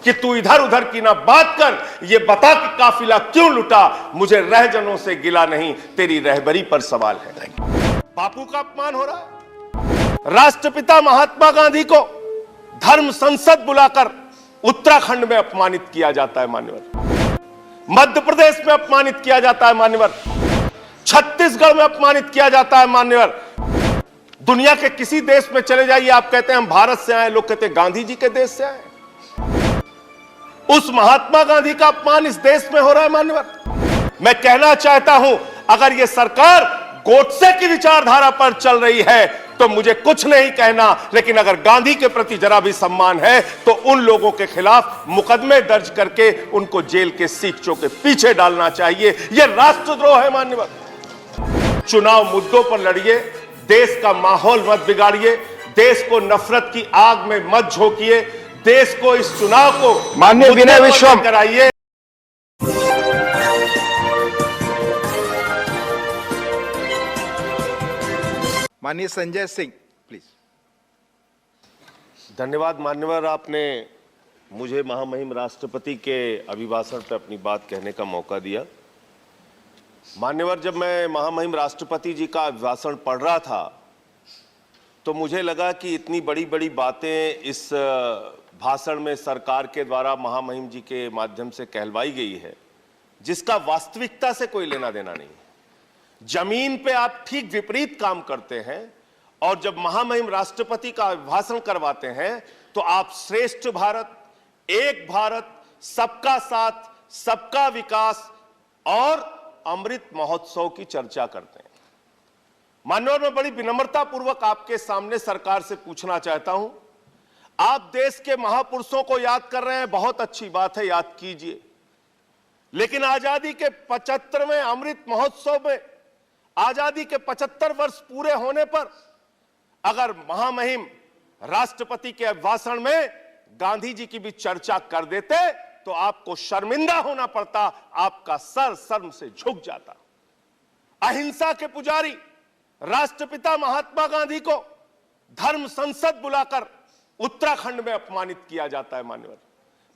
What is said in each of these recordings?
कि तू इधर उधर की ना बात कर, ये बता कि काफिला क्यों लुटा, मुझे रहजनों से गिला नहीं, तेरी रहबरी पर सवाल है। बापू का अपमान हो रहा है। राष्ट्रपिता महात्मा गांधी को धर्म संसद बुलाकर उत्तराखंड में अपमानित किया जाता है मान्यवर, मध्य प्रदेश में अपमानित किया जाता है मान्यवर, छत्तीसगढ़ में अपमानित किया जाता है मान्यवर। दुनिया के किसी देश में चले जाइए, आप कहते हैं हम भारत से आए, लोग कहते हैं गांधी जी के देश से आए। उस महात्मा गांधी का अपमान इस देश में हो रहा है मान्यवर। मैं कहना चाहता हूं, अगर यह सरकार गोडसे की विचारधारा पर चल रही है तो मुझे कुछ नहीं कहना, लेकिन अगर गांधी के प्रति जरा भी सम्मान है तो उन लोगों के खिलाफ मुकदमे दर्ज करके उनको जेल के सीखचों के पीछे डालना चाहिए। यह राष्ट्रद्रोह है मान्यवर। चुनाव मुद्दों पर लड़िए, देश का माहौल मत बिगाड़िए, देश को नफरत की आग में मत झोंकिए, देश को इस चुनाव को माननीय विनय विश्वम कराइए। माननीय संजय सिंह प्लीज। धन्यवाद मान्यवर, आपने मुझे महामहिम राष्ट्रपति के अभिभाषण पर अपनी बात कहने का मौका दिया। मान्यवर, जब मैं महामहिम राष्ट्रपति जी का अभिभाषण पढ़ रहा था तो मुझे लगा कि इतनी बड़ी बड़ी बातें इस भाषण में सरकार के द्वारा महामहिम जी के माध्यम से कहलवाई गई है, जिसका वास्तविकता से कोई लेना देना नहीं है। जमीन पे आप ठीक विपरीत काम करते हैं, और जब महामहिम राष्ट्रपति का अभिभाषण करवाते हैं तो आप श्रेष्ठ भारत, एक भारत, सबका साथ, सबका विकास और अमृत महोत्सव की चर्चा करते हैं। माननीय, मैं बड़ी विनम्रता पूर्वक आपके सामने सरकार से पूछना चाहता हूं, आप देश के महापुरुषों को याद कर रहे हैं, बहुत अच्छी बात है, याद कीजिए, लेकिन आजादी के 75वें अमृत महोत्सव में, आजादी के 75 वर्ष पूरे होने पर अगर महामहिम राष्ट्रपति के अभिभाषण में गांधी जी की भी चर्चा कर देते तो आपको शर्मिंदा होना पड़ता, आपका सर शर्म से झुक जाता। अहिंसा के पुजारी राष्ट्रपिता महात्मा गांधी को धर्म संसद बुलाकर उत्तराखंड में अपमानित किया जाता है मान्यवर,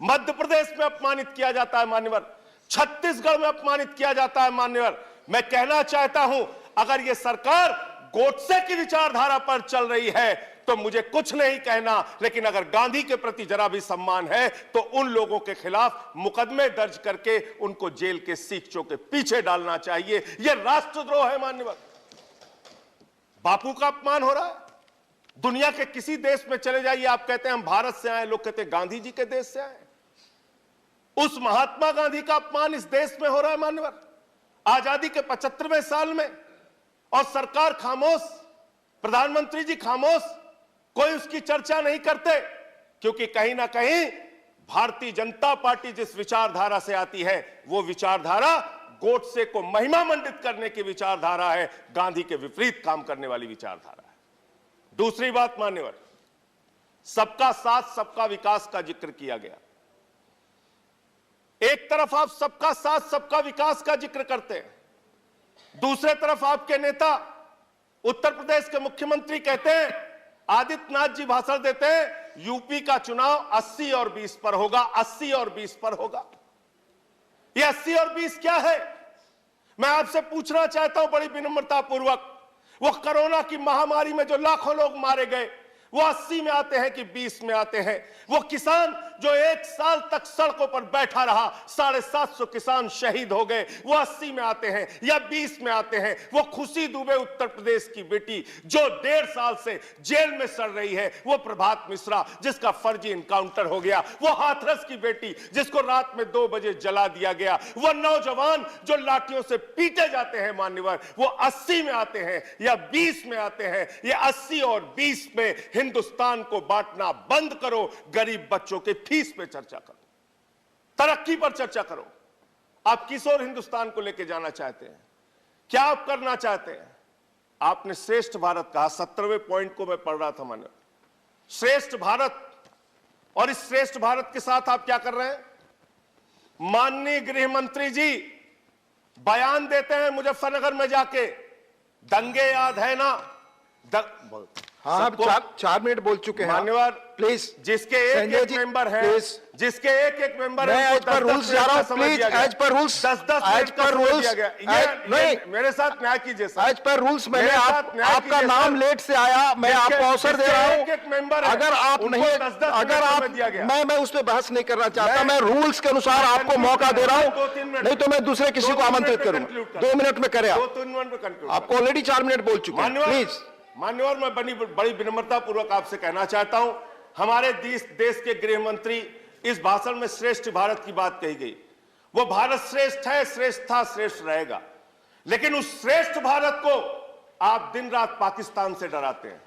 मध्य प्रदेश में अपमानित किया जाता है मान्यवर, छत्तीसगढ़ में अपमानित किया जाता है मान्यवर। मैं कहना चाहता हूं, अगर यह सरकार गोडसे की विचारधारा पर चल रही है तो मुझे कुछ नहीं कहना, लेकिन अगर गांधी के प्रति जरा भी सम्मान है तो उन लोगों के खिलाफ मुकदमे दर्ज करके उनको जेल के सीखचों के पीछे डालना चाहिए। यह राष्ट्रद्रोह है मान्यवर। बापू का अपमान हो रहा है। दुनिया के किसी देश में चले जाइए, आप कहते हैं हम भारत से आए, लोग कहते हैं गांधी जी के देश से आए। उस महात्मा गांधी का अपमान इस देश में हो रहा है मान्यवर, आजादी के 75वें साल में, और सरकार खामोश, प्रधानमंत्री जी खामोश, कोई उसकी चर्चा नहीं करते, क्योंकि कहीं ना कहीं भारतीय जनता पार्टी जिस विचारधारा से आती है वो विचारधारा गोडसे को महिमा मंडित करने की विचारधारा है, गांधी के विपरीत काम करने वाली विचारधारा है। दूसरी बात मान्यवर, सबका साथ सबका विकास का जिक्र किया गया। एक तरफ आप सबका साथ सबका विकास का जिक्र करते हैं, दूसरे तरफ आपके नेता उत्तर प्रदेश के मुख्यमंत्री कहते हैं, आदित्यनाथ जी भाषण देते हैं, यूपी का चुनाव 80 और 20 पर होगा, 80 और 20 पर होगा। ये 80 और 20 क्या है? मैं आपसे पूछना चाहता हूं बड़ी विनम्रता पूर्वक, वो कोरोना की महामारी में जो लाखों लोग मारे गए वो 80 में आते हैं कि 20 में आते हैं? वो किसान जो 1 साल तक सड़कों पर बैठा रहा, 750 किसान शहीद हो गए, वो 80 में आते हैं या 20 में आते हैं? वो खुशी दुबे उत्तर प्रदेश की बेटी जो 1.5 साल से जेल में सड़ रही है, वो प्रभात मिश्रा जिसका फर्जी इनकाउंटर हो गया, वो हाथरस की बेटी जिसको रात में 2 बजे जला दिया गया, वो नौजवान जो लाठियों से पीटे जाते हैं मान्यवर, वो 80 में आते हैं या 20 में आते हैं? ये 80 और 20 में हिंदुस्तान को बांटना बंद करो, गरीब बच्चों के फीस पे चर्चा करो, तरक्की पर चर्चा करो। आप किस ओर हिंदुस्तान को लेकर जाना चाहते हैं? क्या आप करना चाहते हैं? आपने श्रेष्ठ भारत कहा, 17वें पॉइंट को मैं पढ़ रहा था मानो, श्रेष्ठ भारत, और इस श्रेष्ठ भारत के साथ आप क्या कर रहे हैं? माननीय गृह मंत्री जी बयान देते हैं मुजफ्फरनगर में जाके, दंगे याद है ना, हाँ आप सबको- 4 मिनट बोल चुके हैं मान्यवर प्लीज जिसके संजय एक जी, मेंबर है, please. जिसके एक मेंबर मैं है, एज पर रूल्स जा रहा हूँ प्लीज एज पर रूल्स 10 एज मिनट का पर समय रूल्स दिया गया। नहीं मेरे साथ न्याय कीजिए सर। एज पर रूल्स मैंने मेरे साथ न्याय आपका कीजिए, नाम सर। लेट से आया, मैं आपको अवसर दे रहा एक मेंबर हूँ। है, अगर आप उनको नहीं 10 अगर मिनट आप समय दिया गया। मैं उस पर बहस नहीं करना चाहता, मैं- मैं रूल्स के अनुसार मैं आपको conclude मौका कर दे रहा रहा हूं, हूँ, 2-3 मिनट। नहीं तो मैं दूसरे किसी को 2-3 आमंत्रित मिनट में करूंगा। conclude कर 2 मिनट में करें आप, 2-3 मिनट में conclude कर। आपको ऑलरेडी 4 मिनट बोल चुके हैं मान्यवर प्लीज। मान्यवर मैं बड़ी विनम्रता पूर्वक आपसे कहना चाहता हूं, हमारे देश के गृह मंत्री इस भाषण में श्रेष्ठ भारत की बात कही गई। वो भारत श्रेष्ठ है, श्रेष्ठ था, श्रेष्ठ रहेगा, लेकिन उस श्रेष्ठ भारत को आप दिन रात पाकिस्तान से डराते हैं।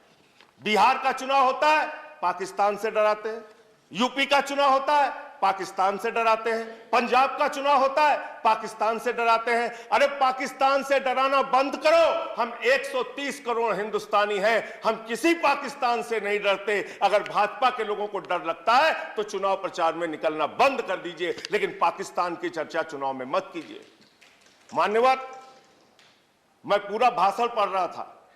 बिहार का चुनाव होता है, पाकिस्तान से डराते हैं। यूपी का चुनाव होता है, पाकिस्तान से डराते हैं। पंजाब का चुनाव होता है, पाकिस्तान से डराते हैं। अरे पाकिस्तान से डराना बंद करो। हम 130 करोड़ हिंदुस्तानी हैं, हम किसी पाकिस्तान से नहीं डरते। अगर भाजपा के लोगों को डर लगता है तो चुनाव प्रचार में निकलना बंद कर दीजिए, लेकिन पाकिस्तान की चर्चा चुनाव में मत कीजिए। मान्यवर, मैं पूरा भाषण पढ़ रहा था,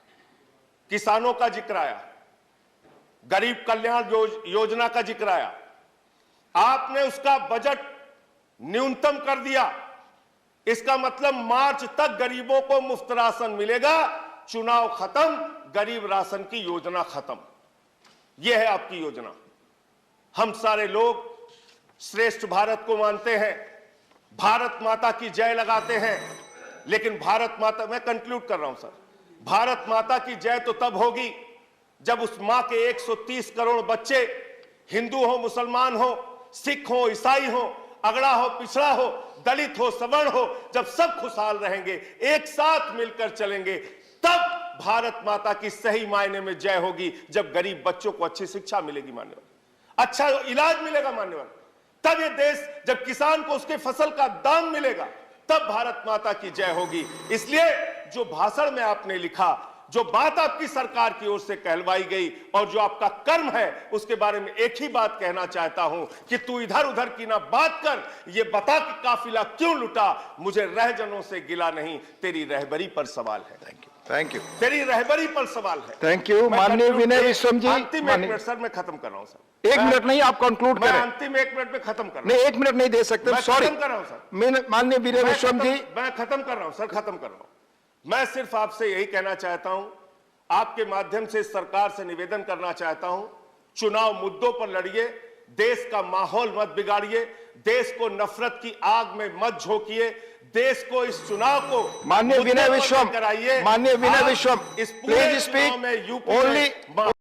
किसानों का जिक्र आया, गरीब कल्याण योजना का जिक्र आया, आपने उसका बजट न्यूनतम कर दिया। इसका मतलब मार्च तक गरीबों को मुफ्त राशन मिलेगा। चुनाव खत्म, गरीब राशन की योजना खत्म। यह है आपकी योजना। हम सारे लोग श्रेष्ठ भारत को मानते हैं, भारत माता की जय लगाते हैं, लेकिन भारत माता, मैं कंक्लूड कर रहा हूं सर, भारत माता की जय तो तब होगी जब उस मां के 130 करोड़ बच्चे, हिंदू हो, मुसलमान हो, सिख हो, ईसाई हो, अगड़ा हो, पिछड़ा हो, दलित हो, सवर्ण हो, जब सब खुशहाल रहेंगे, एक साथ मिलकर चलेंगे, तब भारत माता की सही मायने में जय होगी। जब गरीब बच्चों को अच्छी शिक्षा मिलेगी मान्यवर, अच्छा इलाज मिलेगा मान्यवर, तब ये देश, जब किसान को उसके फसल का दाम मिलेगा, तब भारत माता की जय होगी। इसलिए जो भाषण में आपने लिखा, जो बात आपकी सरकार की ओर से कहलवाई गई और जो आपका कर्म है, उसके बारे में एक ही बात कहना चाहता हूं कि तू इधर उधर की ना बात कर, ये बता कि काफिला क्यों लुटा। मुझे रहजनों से गिला नहीं, तेरी रहबरी पर सवाल है। थैंक यू तेरी रहबरी पर सवाल है। थैंक यू माननीय विनय विश्वम जी। अंतिम 1 मिनट सर, मैं खत्म कर रहा हूं सर। 1 मिनट नहीं, आप कंक्लूड मैं करें। अंतिम 1 मिनट में खत्म कर रहा हूं। नहीं 1 मिनट नहीं दे सकते, मैं सॉरी। खत्म कर रहा हूं सर। माननीय विनय विश्वम जी, मैं खत्म कर रहा हूं सर, खत्म कर रहा हूं। मैं सिर्फ आपसे यही कहना चाहता हूं, आपके माध्यम से सरकार से निवेदन करना चाहता हूं, चुनाव मुद्दों पर लड़िए, देश का माहौल मत बिगाड़िए, देश को नफरत की आग में मत झोंकिए, देश को इस चुनाव को माननीय विनय विश्वम, कराइए। माननीय विनय विश्वम, इस पूरे प्लीज चुनाव स्पीक में यूपी ओनली में